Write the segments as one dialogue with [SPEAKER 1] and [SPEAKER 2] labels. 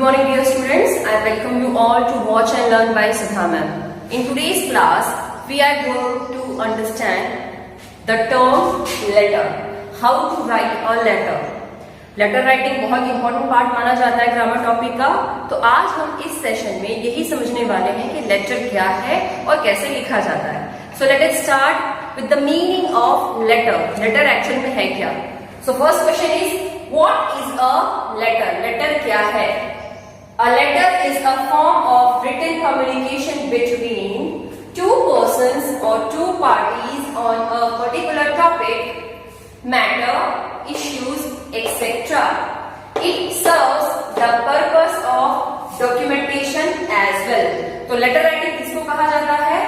[SPEAKER 1] morning dear students, I welcome you all to Watch and Learn by Sudha ma'am. In today's class, we are going to understand the term letter. How to write a letter. Letter writing बहुत important part माना जाता है grammar topic का। तो आज हम इस session में यही समझने वाले हैं कि लेटर क्या है और कैसे लिखा जाता है। So let us start with the meaning of letter. Letter actual में है क्या? So first question is what is a letter? Letter क्या है? A letter is a form of written communication between two persons or two parties on a particular topic, matter, issues, etc. It serves the purpose of documentation as well. तो letter writing किसको कहा जाता है?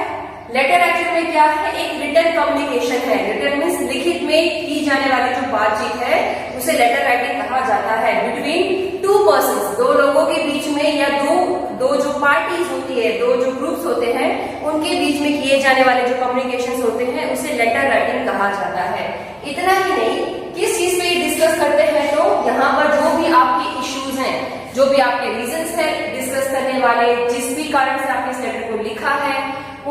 [SPEAKER 1] Letter actual में क्या है? एक written communication है। रिटन मीन्स लिखित में की जाने वाली जो बातचीत है उसे लेटर राइटिंग कहा जाता है। बिटवीन टू पर्सन्स, दो लोगों के बीच में, या दो जो पार्टीज होती है, दो जो ग्रुप्स होते हैं उनके बीच में किए जाने वाले जो कम्युनिकेशन होते हैं उसे लेटर राइटिंग कहा जाता है। इतना ही नहीं, किस चीज पे डिस्कस करते हैं? तो यहाँ पर जो भी आपके इश्यूज हैं, जो भी आपके रीजंस हैं डिस्कस करने वाले, जिस भी कारण से आपने इस लेटर को लिखा है,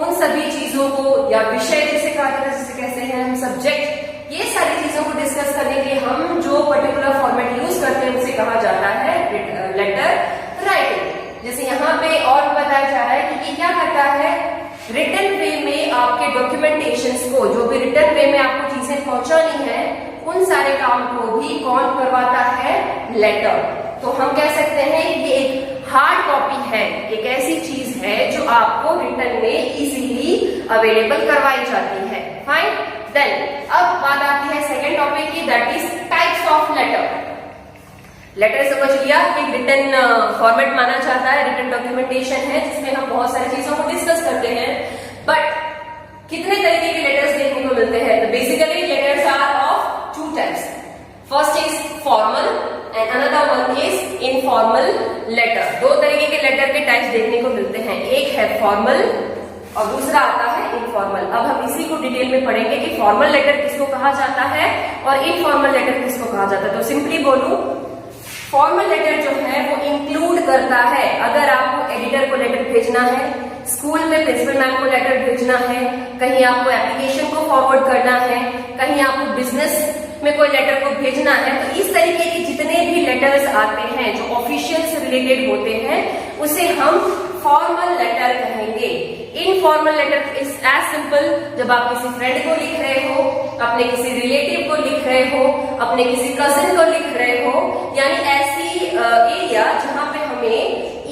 [SPEAKER 1] उन सभी चीजों को, या विषय जिसे कहा जाता है, जिसे कहते हैं हम सब्जेक्ट, ये सारी चीजों को डिस्कस करने के लिए हम जो पर्टिकुलर फॉर्मेट यूज करते हैं उसे कहा जाता है लेटर राइटिंग। जैसे यहाँ पे और बताया जा रहा है कि ये क्या करता है, रिटन वे में आपके डॉक्यूमेंटेशंस को, जो भी रिटन वे में आपको चीजें पहुंचानी है, उन सारे काम को भी कौन करवाता है? लेटर। तो हम कह सकते हैं ये एक हार्ड कॉपी है, एक ऐसी चीज है जो आपको रिटन में इजीली अवेलेबल करवाई जाती है। फाइन। देन अब बात आती है सेकेंड टॉपिक की, that is types of letter. Letter समझ लिया कि रिटन फॉर्मेट माना जाता है, रिटन डॉक्यूमेंटेशन है जिसमें हम बहुत सारी चीजों को डिस्कस करते हैं। बट कितने तरीके के लेटर्स देखने को मिलते हैं? तो basically letters are of two types. First is formal and another one is informal letter. दो तरीके के लेटर के टाइप्स देखने को मिलते हैं, एक है फॉर्मल और दूसरा आता है इनफॉर्मल। अब हम इसी को डिटेल में पढ़ेंगे कि फॉर्मल लेटर किसको कहा जाता है और इनफॉर्मल लेटर किसको कहा जाता है। तो सिंपली बोलूं, फॉर्मल लेटर जो है वो इंक्लूड करता है, अगर आपको एडिटर को लेटर भेजना है, स्कूल में प्रिंसिपल मैम को लेटर भेजना है, कहीं आपको एप्लीकेशन को फॉरवर्ड करना है, कहीं आपको बिजनेस में कोई लेटर को भेजना है, तो इस तरीके के जितने भी लेटर्स आते हैं जो ऑफिशियल से रिलेटेड होते हैं उसे हम फॉर्मल लेटर कहेंगे। Informal letter is as simple, जब आप किसी फ्रेंड को लिख रहे हो, अपने किसी रिलेटिव को लिख रहे हो, अपने किसी कजिन को लिख रहे हो, यानी ऐसी एरिया जहां पे हमें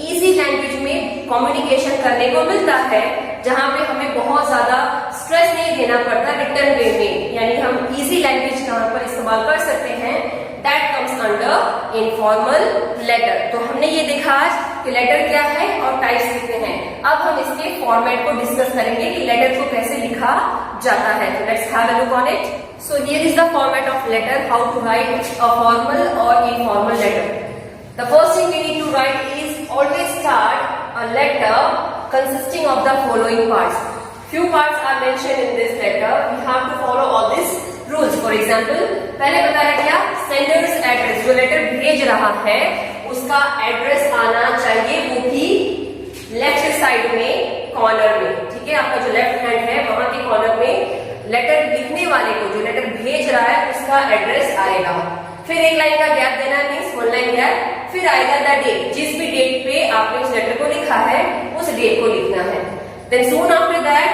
[SPEAKER 1] इजी लैंग्वेज में कम्युनिकेशन करने को मिलता है, जहां पे हमें बहुत ज्यादा स्ट्रेस नहीं देना पड़ता रिटर्न वे में, यानी हम इजी लैंग्वेज कहां पर इस्तेमाल कर सकते हैं, that comes under informal letter. तो हमने ये देखा आज कि लेटर क्या है और टाइप्स कितने हैं। अब हम इसके फॉर्मेट को डिस्कस करेंगे कि लेटर को कैसे लिखा जाता है। तो let's have a look on it. So here is the format of letter, how to write a formal और informal letter. The first thing we need to write is always start a letter consisting of the following parts. Few parts are mentioned in this letter. We have to follow all these rules. For example, पहले बताया गया sender's address, जो letter भेज रहा है उसका address आना चाहिए, वो भी लेफ्ट साइड में कॉर्नर में। ठीक है, आपका जो लेफ्ट हैंड है वहां के कॉर्नर में लेटर लिखने वाले को, जो लेटर भेज रहा है उसका एड्रेस आएगा। फिर एक लाइन का गैप देना, मीन्स वन लाइन गैप। फिर आएगा द डेट, जिस भी डेट पे आपने उस लेटर को लिखा है उस डेट को लिखना है। Then soon after that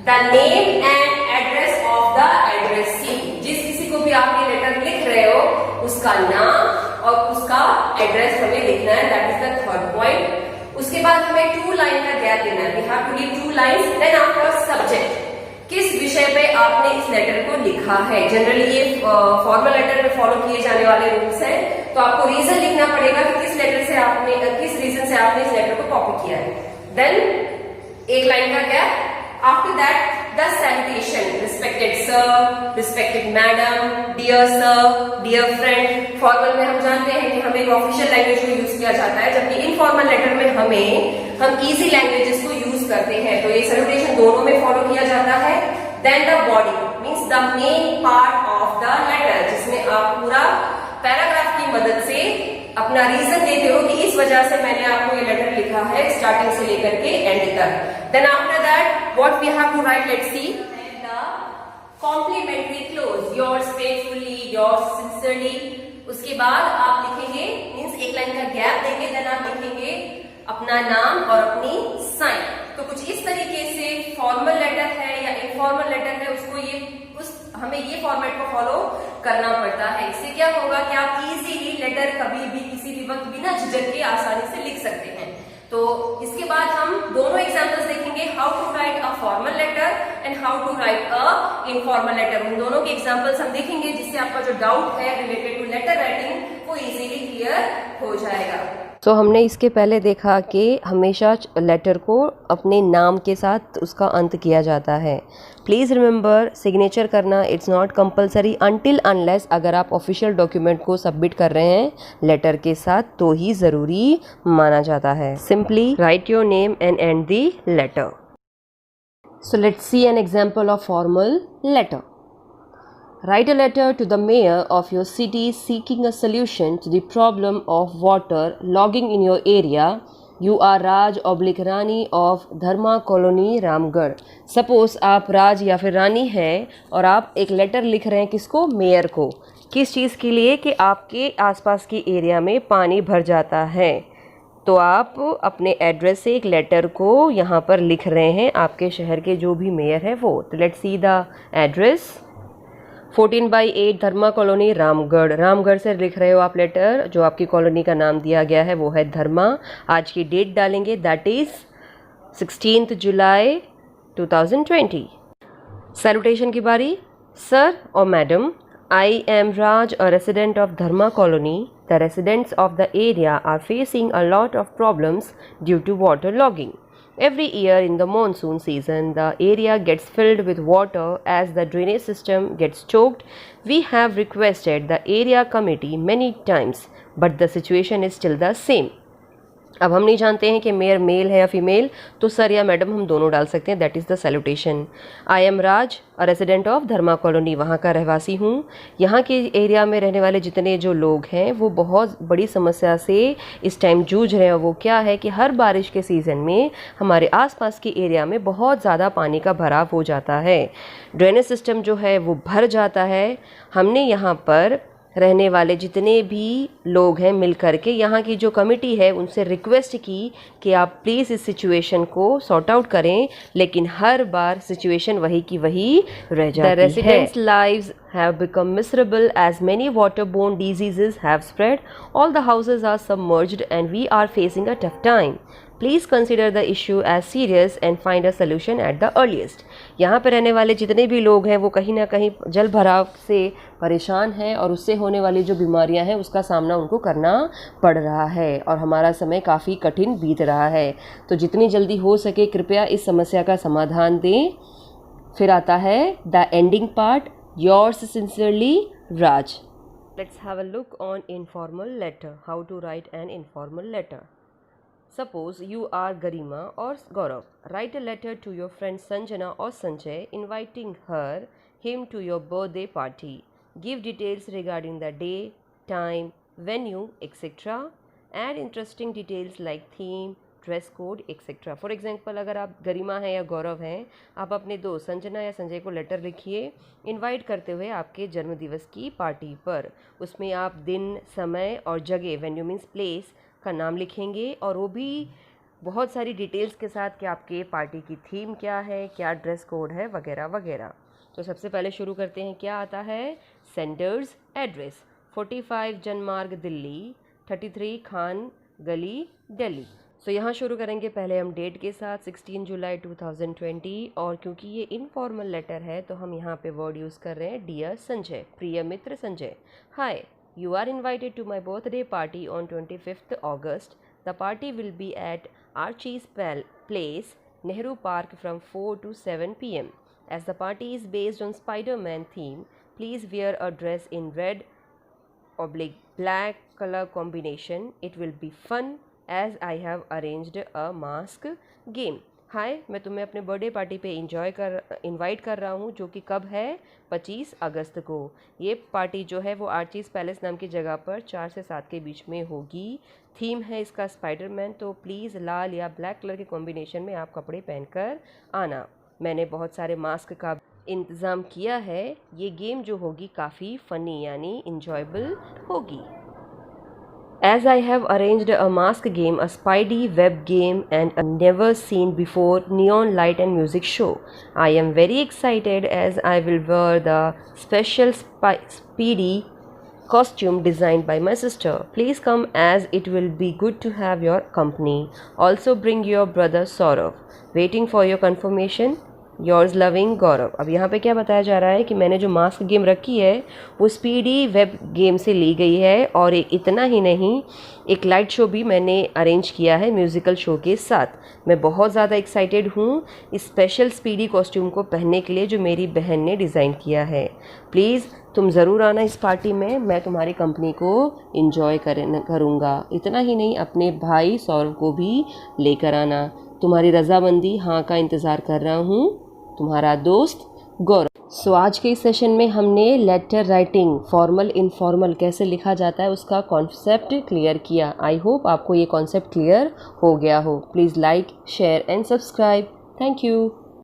[SPEAKER 1] the name and address of the addressee, जिस किसी को भी आप ये लेटर लिख रहे हो उसका नाम और उसका एड्रेस हमें लिखना है, that is the third point. उसके बाद हमें टू लाइन का गैप देना है, we have to give two lines. Then after subject, किस विषय पे आपने इस लेटर को लिखा है। जनरली ये फॉर्मल लेटर में फॉलो किए जाने वाले रूल्स हैं, तो आपको रीजन लिखना पड़ेगा कि किस लेटर से आपने, किस रीजन से आपने इस लेटर को कॉपी किया है। देन एक लाइन का gap. After that the salutation, respected sir, respected madam, dear sir, dear friend. Formal में हम जानते हैं कि हमें एक ऑफिशियल लैंग्वेज को यूज किया जाता है, जबकि इनफॉर्मल लेटर में हम इजी लैंग्वेजेस को यूज करते हैं, तो ये सैल्यूटेशन दोनों में फॉलो किया जाता है। Then the body means the main part of the letter, जिसमें आप पूरा पैराग्राफ की मदद से अपना रीजन देते हो कि इस वजह से मैंने आपको ये लेटर लिखा है स्टार्टिंग से लेकर के एंड तक। Then after that what we have to write, let's see the complimentary close, yours faithfully, yours sincerely. उसके बाद आप लिखेंगे, मीन्स एक लाइन का गैप देंगे, देन आप लिखेंगे अपना नाम और अपनी साइन। तो कुछ इस तरीके से फॉर्मल लेटर है या इनफॉर्मल लेटर है, उसको हमें ये फॉर्मेट को फॉलो करना पड़ता है। इससे क्या होगा कि आप इजीली लेटर कभी भी किसी भी वक्त बिना झिझक के आसानी से लिख सकते हैं। तो इसके बाद हम दोनों एग्जांपल्स देखेंगे, how to write a formal letter and how to write a informal letter. उन दोनों के एग्जांपल्स हम देखेंगे, जिससे आपका जो डाउट है रिलेटेड टू लेटर राइटिंग वो इजीली क्लियर हो जाएगा।
[SPEAKER 2] तो हमने इसके पहले देखा कि हमेशा लेटर को अपने नाम के साथ उसका अंत किया जाता है। प्लीज़ रिमेंबर, सिग्नेचर करना it's not compulsory until unless अगर आप ऑफिशियल डॉक्यूमेंट को सबमिट कर रहे हैं लेटर के साथ, तो ही ज़रूरी माना जाता है। Simply write your name and end the letter. So let's see an example of formal letter. Write a letter to the mayor of your city seeking a solution to the problem of water logging in your area. You are Raj / Rani of Dharma Colony, Ramgarh. Suppose आप राज या फिर रानी हैं और आप एक letter लिख रहे हैं किसको? मेयर को। किस चीज़ के लिए? कि आपके आसपास की एरिया में पानी भर जाता है। तो आप अपने एड्रेस से एक लेटर को यहाँ पर लिख रहे हैं, आपके शहर के जो भी मेयर है वो। तो let's see the address. 14/8 Dharma colony, Ramgarh. Ramgarh से लिख रहे हो आप लेटर, जो आपकी कॉलोनी का नाम दिया गया है वो है धर्मा। आज की डेट डालेंगे, दैट इज़ 16 जुलाई 2020। सैल्यूटेशन की बारी। सर और madam, I am Raj, a resident of Dharma colony. The residents of the area are facing a lot of problems due to waterlogging. Every year in the monsoon season, the area gets filled with water as the drainage system gets choked. We have requested the area committee many times, but the situation is still the same. अब हम नहीं जानते हैं कि mayor mail है या female, तो sir या मैडम हम दोनों डाल सकते हैं। That is the salutation. I am Raj, a resident of Dharma colony, वहाँ का रहवासी हूँ। यहाँ के एरिया में रहने वाले जितने जो लोग हैं वो बहुत बड़ी समस्या से इस टाइम जूझ रहे हैं। वो क्या है कि हर बारिश के सीज़न में हमारे आसपास के एरिया में बहुत ज़्यादा पानी का भराव हो जाता है, ड्रेनेज सिस्टम जो है वो भर जाता है। हमने यहाँ पर रहने वाले जितने भी लोग हैं मिल कर के यहाँ की जो कमेटी है उनसे रिक्वेस्ट की कि आप प्लीज़ इस सिचुएशन को सॉर्ट आउट करें, लेकिन हर बार सिचुएशन वही की वही रह जाती है। The residents' lives have become miserable as many waterborne diseases have spread. All the houses are submerged and we are facing a tough time. Please consider the issue as serious and find a solution at the earliest. यहाँ पर रहने वाले जितने भी लोग हैं वो कहीं ना कहीं जल भराव से परेशान हैं और उससे होने वाली जो बीमारियां हैं उसका सामना उनको करना पड़ रहा है और हमारा समय काफ़ी कठिन बीत रहा है। तो जितनी जल्दी हो सके कृपया इस समस्या का समाधान दें। फिर आता है the ending part, yours sincerely Raj. Let's have a look on informal letter, how to write an informal letter. Suppose you are Garima or Gaurav. Write a letter to your friend Sanjana or Sanjay inviting him to your birthday party. Give details regarding the day, time, venue, etc. Add interesting details like theme, dress code etcetera. For example, अगर आप गरिमा हैं या गौरव हैं, आप अपने दोस्त संजना या संजय को लेटर लिखिए इनवाइट करते हुए आपके जन्मदिवस की पार्टी पर. उसमें आप दिन, समय और जगह, वेन्यू मीन्स प्लेस, का नाम लिखेंगे और वो भी बहुत सारी डिटेल्स के साथ कि आपके पार्टी की थीम क्या है, क्या ड्रेस कोड है, वगैरह वगैरह. तो सबसे पहले शुरू करते हैं. क्या आता है? सेंडर्स एड्रेस 45 जनमार्ग दिल्ली, 33 खान गली दिल्ली. सो यहाँ शुरू करेंगे पहले हम डेट के साथ 16 जुलाई 2020. और क्योंकि ये इनफॉर्मल लेटर है तो हम यहाँ पे वर्ड यूज़ कर रहे हैं डियर संजय, प्रिय मित्र संजय. हाय, you are invited to my birthday party on 25th August. The party will be at Archie's Place, Nehru Park from 4 to 7 p.m. As the party is based on Spider-Man theme, please wear a dress in red/black color combination. It will be fun as I have arranged a mask game. हाय, मैं तुम्हें अपने birthday party पे invite कर रहा हूँ, जो कि कब है, 25 अगस्त को। ये पार्टी जो है वो आर्चीज़ पैलेस नाम की जगह पर 4 से 7 के बीच में होगी। थीम है इसका स्पाइडरमैन, तो प्लीज़ लाल या ब्लैक कलर के कॉम्बिनेशन में आप कपड़े पहनकर आना। मैंने बहुत सारे मास्क का इंतज़ाम किया है। ये गेम जो होगी काफ़ी फ़नी यानी इंजॉयबल होगी। As I have arranged a mask game, a spidey web game, and a never seen before neon light and music show. I am very excited as I will wear the special speedy costume designed by my sister. Please come as it will be good to have your company. Also bring your brother Saurav. Waiting for your confirmation. Yours loving Gaurav. अब यहाँ पे क्या बताया जा रहा है कि मैंने जो मास्क गेम रखी है वो स्पीडी वेब गेम से ली गई है, और इतना ही नहीं, एक लाइट शो भी मैंने अरेंज किया है म्यूज़िकल शो के साथ। मैं बहुत ज़्यादा एक्साइटेड हूँ इस स्पेशल स्पीडी कॉस्ट्यूम को पहनने के लिए जो मेरी बहन ने डिज़ाइन किया है। प्लीज़ तुम ज़रूर आना इस पार्टी में, मैं तुम्हारी कंपनी को इन्जॉय करूँगा। इतना ही नहीं, अपने भाई सौरव को भी लेकर आना। तुम्हारी रजामंदी हाँ का इंतज़ार कर रहा हूँ। तुम्हारा दोस्त गौरव। सो आज के इस सेशन में हमने लेटर राइटिंग फॉर्मल इनफॉर्मल कैसे लिखा जाता है उसका कॉन्सेप्ट क्लियर किया। आई होप आपको ये कॉन्सेप्ट क्लियर हो गया हो। Please like, share and subscribe. Thank you.